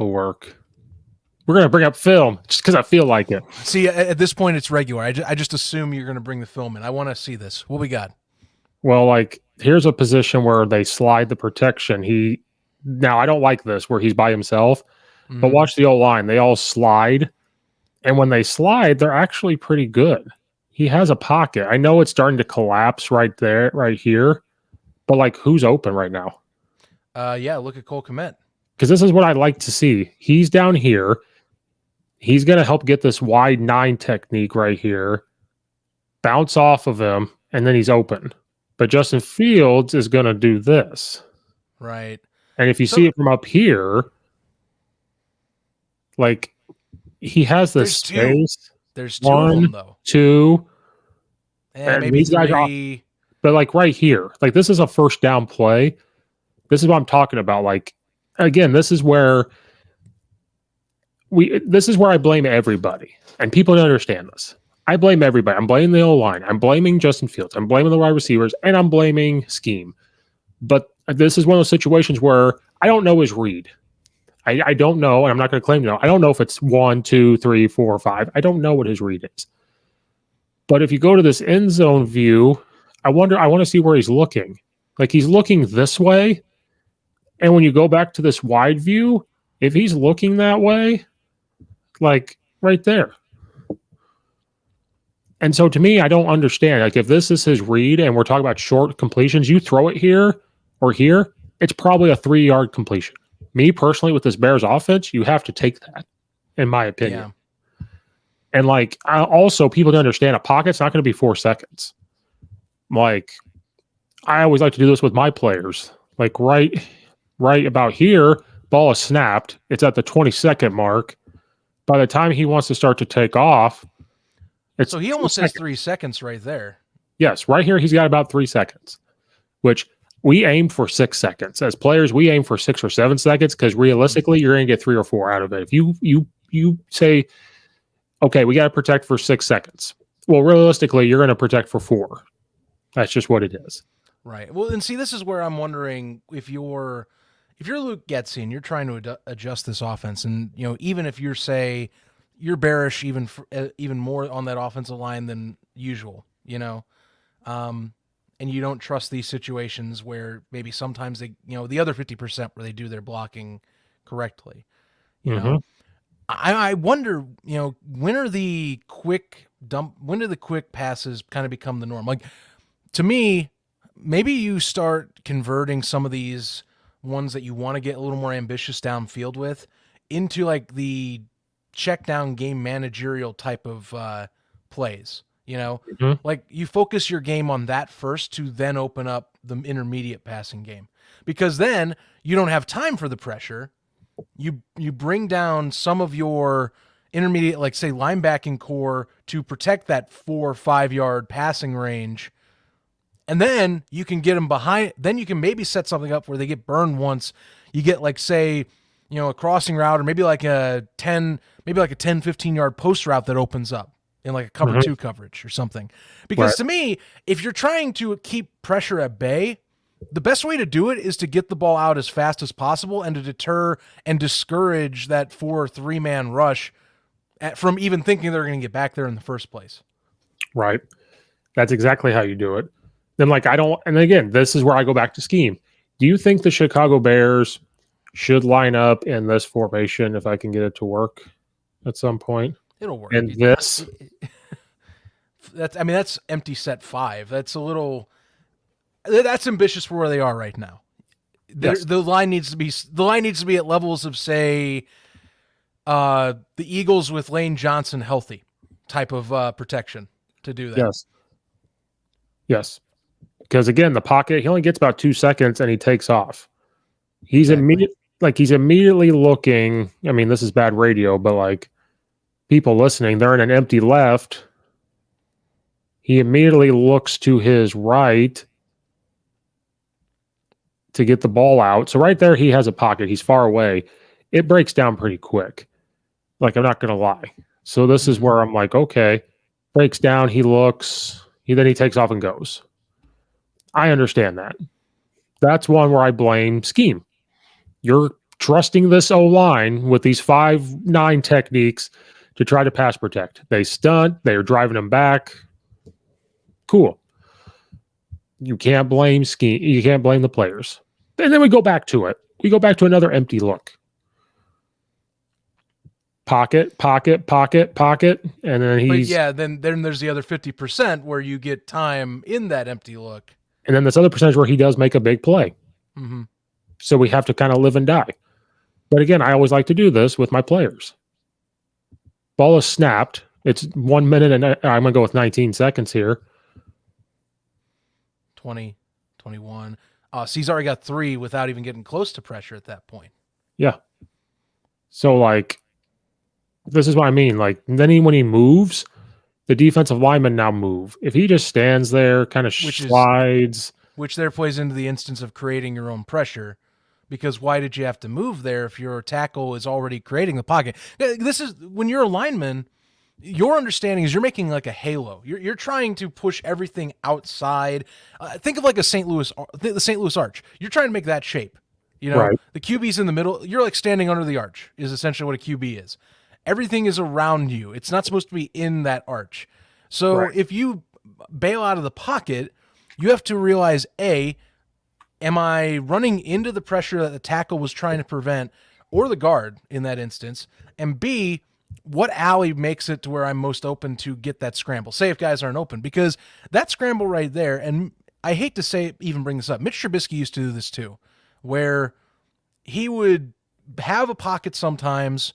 will work. We're going to bring up film just because I feel like it. See, at this point, it's regular. I just assume you're going to bring the film in. I want to see this. What we got? Well, like, here's a position where they slide the protection. Now, I don't like this where he's by himself, but watch the O-line. They all slide. And when they slide, they're actually pretty good. He has a pocket. I know it's starting to collapse right there, right here. But, like, who's open right now? Yeah, look at Cole Kmet. Because this is what I'd like to see. He's down here. He's going to help get this wide 9 technique right here. Bounce off of him, and then he's open. But Justin Fields is going to do this. Right. And if you see it from up here, like, he has this space. There's 2 of them, though. 2. And maybe 3. But, like, right here. Like, this is a first down play. This is what I'm talking about. Like, again, this is where I blame everybody. And people don't understand this. I blame everybody. I'm blaming the O-line. I'm blaming Justin Fields. I'm blaming the wide receivers. And I'm blaming scheme. But this is one of those situations where I don't know his read. I don't know, and I'm not going to claim to know. I don't know if it's 1, 2, 3, 4, 5. I don't know what his read is. But if you go to this end zone view, I want to see where he's looking. Like, he's looking this way. And when you go back to this wide view, if he's looking that way, like right there. And so to me, I don't understand. Like, if this is his read and we're talking about short completions, you throw it here or here, it's probably a 3-yard completion. Me personally, with this Bears offense, you have to take that, in my opinion. Yeah. And like, also, people don't understand a pocket's not going to be 4 seconds. Like, I always like to do this with my players. Like, right about here, ball is snapped. It's at the 20-second mark. By the time he wants to start to take off, so he almost has 3 seconds right there. Yes, right here he's got about 3 seconds, which we aim for 6 seconds. As players, we aim for 6 or 7 seconds because realistically, you're going to get 3 or 4 out of it. If you say, okay, we got to protect for 6 seconds. Well, realistically, you're going to protect for 4. That's just what it is. Right. Well, and see, this is where I'm wondering if you're Luke Getsy and you're trying to adjust this offense, and even if you're bearish even more on that offensive line than usual, and you don't trust these situations where maybe sometimes they, the other 50% where they do their blocking correctly, I wonder, when do the quick passes kind of become the norm? Like, to me, maybe you start converting some of these ones that you want to get a little more ambitious downfield with into like the check down game managerial type of plays. Like, you focus your game on that first to then open up the intermediate passing game, because then you don't have time for the pressure. You bring down some of your intermediate, like say linebacking core, to protect that 4 or 5 yard passing range. And then you can get them behind. Then you can maybe set something up where they get burned once. You get like, say, a crossing route, or maybe like a 10, 15 yard post route that opens up in like a cover 2 coverage or something. Because to me, if you're trying to keep pressure at bay, the best way to do it is to get the ball out as fast as possible and to deter and discourage that 4 or 3 man rush from even thinking they're going to get back there in the first place. Right. That's exactly how you do it. Then, like, and again, this is where I go back to scheme. Do you think the Chicago Bears should line up in this formation if I can get it to work at some point? It'll work. And this? That's empty set 5. That's ambitious for where they are right now. Yes. The line needs to be at levels of, say, the Eagles with Lane Johnson healthy type of protection to do that. Yes. Because again, the pocket, he only gets about 2 seconds and he takes off. He's immediately looking. I mean, this is bad radio, but like, people listening, they're in an empty left. He immediately looks to his right to get the ball out. So right there, he has a pocket. He's far away. It breaks down pretty quick. Like, I'm not going to lie. So this is where I'm like, okay, breaks down. He looks, then he takes off and goes. I understand that. That's one where I blame scheme. You're trusting this O line with these 5-9 techniques to try to pass protect. They stunt, they're driving them back. Cool. You can't blame scheme. You can't blame the players. And then we go back to it. We go back to another empty look. Pocket, pocket, pocket, pocket, and then But he's yeah, then there's the other 50% where you get time in that empty look. and then this other percentage where he does make a big play. Mm-hmm. So we have to kind of live and die. But again, I always like to do this with my players. Ball is snapped. It's 1 minute and I'm gonna go with 19 seconds here. 20, 21. He's already got 3 without even getting close to pressure at that point. Yeah. So like, this is what I mean. Like then when he moves, the defensive linemen now move. If he just stands there, kind of slides, which there plays into the instance of creating your own pressure. Because why did you have to move there if your tackle is already creating the pocket? This is when you're a lineman. Your understanding is you're making like a halo. You're trying to push everything outside. Think of like the St. Louis Arch. You're trying to make that shape. You know, right. The QB's in the middle. You're like standing under the arch is essentially what a QB is. Everything is around you. It's not supposed to be in that arch. So Right. if you bail out of the pocket, you have to realize, A, am I running into the pressure that the tackle was trying to prevent or the guard in that instance? And B, what alley makes it to where I'm most open to get that scramble? Say if guys aren't open, because that scramble right there, and I hate to say even bring this up, Mitch Trubisky used to do this too, where he would have a pocket sometimes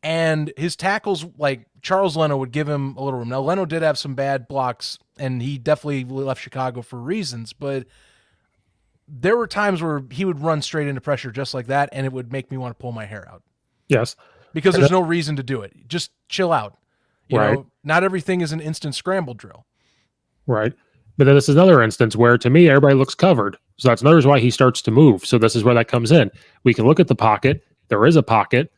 and his tackles, like Charles Leno, would give him a little room. Now, Leno did have some bad blocks and he definitely left Chicago for reasons, but there were times where he would run straight into pressure just like that, and it would make me want to pull my hair out. Yes. Because there's no reason to do it. Just chill out. You Right. know, not everything is an instant scramble drill. Right. But then this is another instance where to me, everybody looks covered. So that's another reason why he starts to move. So this is where that comes in. We can look at the pocket. There is a pocket.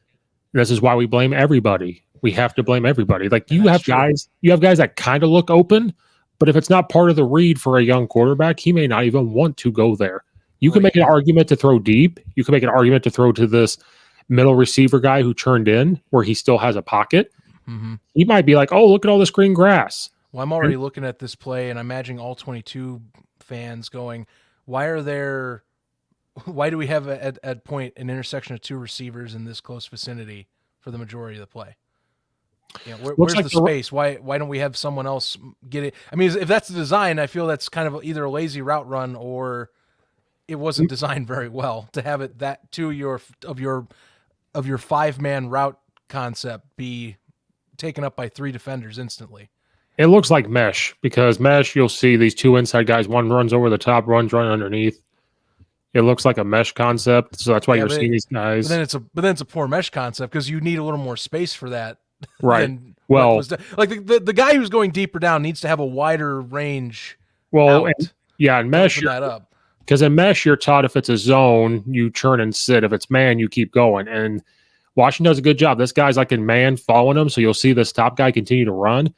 This is why we blame everybody. We have to blame everybody. Like you have guys that kind of look open, but if it's not part of the read for a young quarterback, he may not even want to go there. You can make an argument to throw deep. You can make an argument to throw to this middle receiver guy who turned in where he still has a pocket. Mm-hmm. He might be like, oh, look at all this green grass. Well, I'm already looking at this play and I'm imagining all 22 fans going, why do we have at point an intersection of 2 receivers in this close vicinity for the majority of the play? You know, where's like the space? Why don't we have someone else get it? I mean, if that's the design, I feel that's kind of either a lazy route run or it wasn't designed very well to have it that to your 5-man route concept be taken up by 3 defenders instantly. It looks like mesh because mesh, you'll see these 2 inside guys. One runs over the top, one's running underneath. It looks like a mesh concept, so that's why you're seeing these guys. But then it's a poor mesh concept because you need a little more space for that. Right. Well, like the guy who's going deeper down needs to have a wider range. Well, and mesh that up because in mesh you're taught if it's a zone you turn and sit. If it's man, you keep going. And Washington does a good job. This guy's like in man following him, so you'll see this top guy continue to run.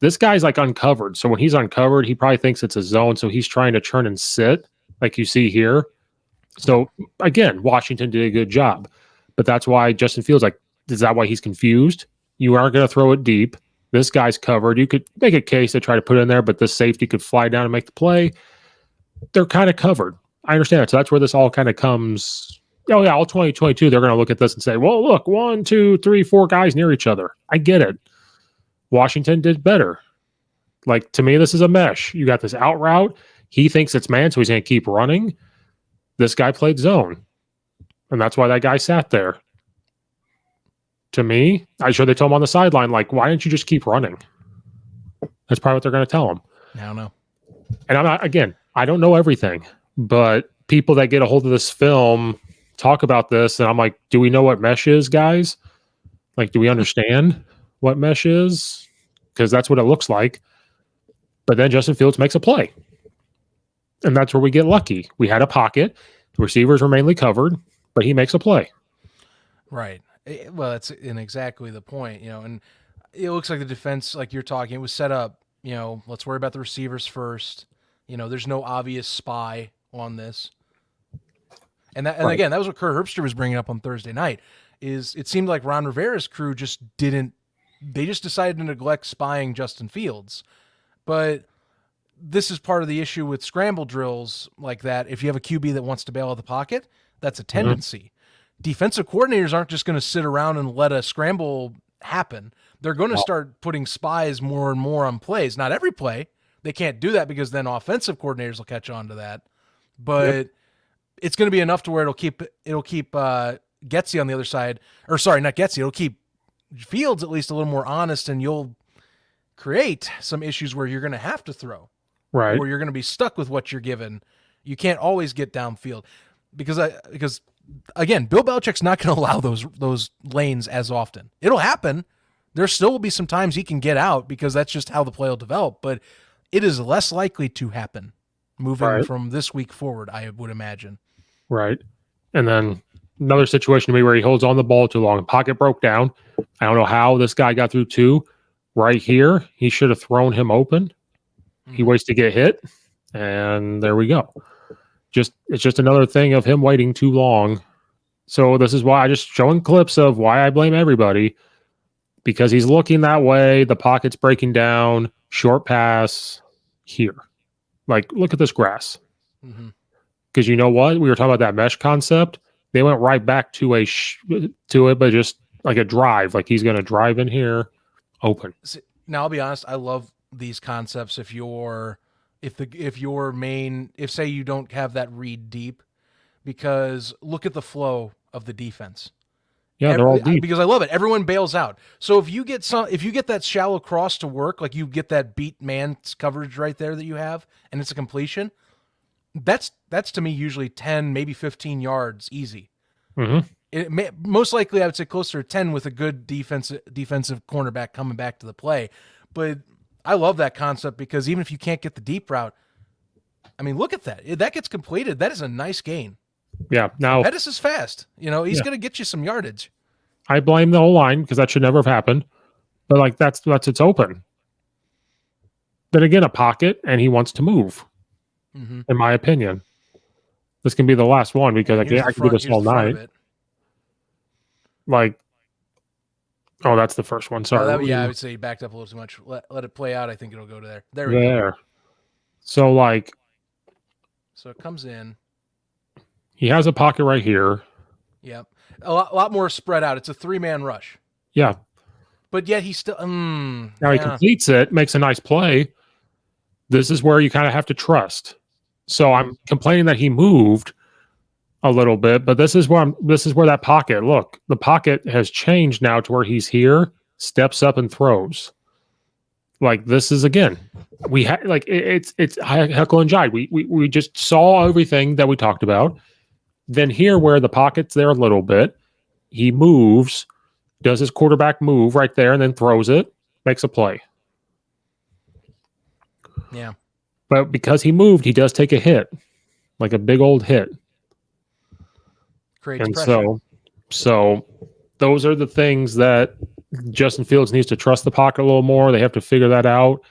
This guy's like uncovered, so when he's uncovered, he probably thinks it's a zone, so he's trying to turn and sit, like you see here. So again, Washington did a good job, but that's why Justin Fields is that why he's confused? You aren't going to throw it deep. This guy's covered. You could make a case to try to put it in there, but this safety could fly down and make the play. They're kind of covered. I understand that. So that's where this all kind of comes. Oh yeah, all 2022, they're going to look at this and say, well, look, 1, 2, 3, 4 guys near each other. I get it. Washington did better. Like, to me, this is a mesh. You got this out route. He thinks it's man, so he's going to keep running. This guy played zone. And that's why that guy sat there. To me, I'm sure they told him on the sideline, like, why didn't you just keep running? That's probably what they're going to tell him. I don't know. And I don't know everything, but people that get a hold of this film talk about this, and I'm like, do we know what mesh is, guys? Like, do we understand what mesh is? Because that's what it looks like. But then Justin Fields makes a play. And that's where we get lucky. We had a pocket. The receivers were mainly covered, but he makes a play. Right. Well, that's exactly the point, and it looks like the defense, like you're talking, it was set up, let's worry about the receivers first. There's no obvious spy on this. And Right. again, that was what Kurt Herbster was bringing up on Thursday night. Is it seemed like Ron Rivera's crew just didn't. They just decided to neglect spying Justin Fields, but this is part of the issue with scramble drills like that. If you have a QB that wants to bail out of the pocket, that's a tendency. Defensive coordinators aren't just going to sit around and let a scramble happen. They're going to start putting spies more and more on plays. Not every play. They can't do that because then offensive coordinators will catch on to that. But it's going to be enough to where it'll keep Getsy on the other side. Or sorry, not Getsy. It'll keep Fields at least a little more honest, and you'll create some issues where you're going to have to throw. Right. Or you're going to be stuck with what you're given. You can't always get downfield because again, Bill Belichick's not going to allow those lanes as often. It'll happen. There still will be some times he can get out because that's just how the play will develop, but it is less likely to happen moving from this week forward, I would imagine. Right. And then another situation to me where he holds on the ball too long. Pocket broke down. I don't know how this guy got through two. Right here, he should have thrown him open. He waits to get hit, and there we go. It's just another thing of him waiting too long. So this is why I just showing clips of why I blame everybody, because he's looking that way. The pocket's breaking down. Short pass here. Like, look at this grass. Because you know what? We were talking about that mesh concept. They went right back to it, but just like a drive. Like he's going to drive in here, open. Now I'll be honest. I love these concepts. If say you don't have that read deep, because look at the flow of the defense. Yeah, they're all deep. Because I love it. Everyone bails out. So if you get that shallow cross to work, like you get that beat man coverage right there that you have, and it's a completion, that's to me usually 10, maybe 15 yards easy. Most likely I would say closer to 10 with a good defensive cornerback coming back to the play. But I love that concept because even if you can't get the deep route, I mean, look at that. If that gets completed, that is a nice gain. Yeah. Now Pettis is fast. He's going to get you some yardage. I blame the whole line because that should never have happened. But like that's it's open. Then again, a pocket, and he wants to move. In my opinion, this can be the last one because I can do this all night. Like, oh, that's the first one. Sorry. I would say you backed up a little too much. Let it play out. I think it'll go to there. There we go. So like, so it comes in. He has a pocket right here. Yep. A lot more spread out. It's a 3-man rush. Yeah. But yet he still now he completes it, makes a nice play. This is where you kind of have to trust. So I'm complaining that he moved a little bit, but this is where that pocket, look, the pocket has changed now to where he's here, steps up and throws. Like this is again, we had like it's heckle and jive. We just saw everything that we talked about. Then here where the pocket's there a little bit, he moves, does his quarterback move right there, and then throws it, makes a play. Yeah. But because he moved, he does take a hit, like a big old hit. Creates and pressure. So those are the things that Justin Fields needs to trust the pocket a little more. They have to figure that out.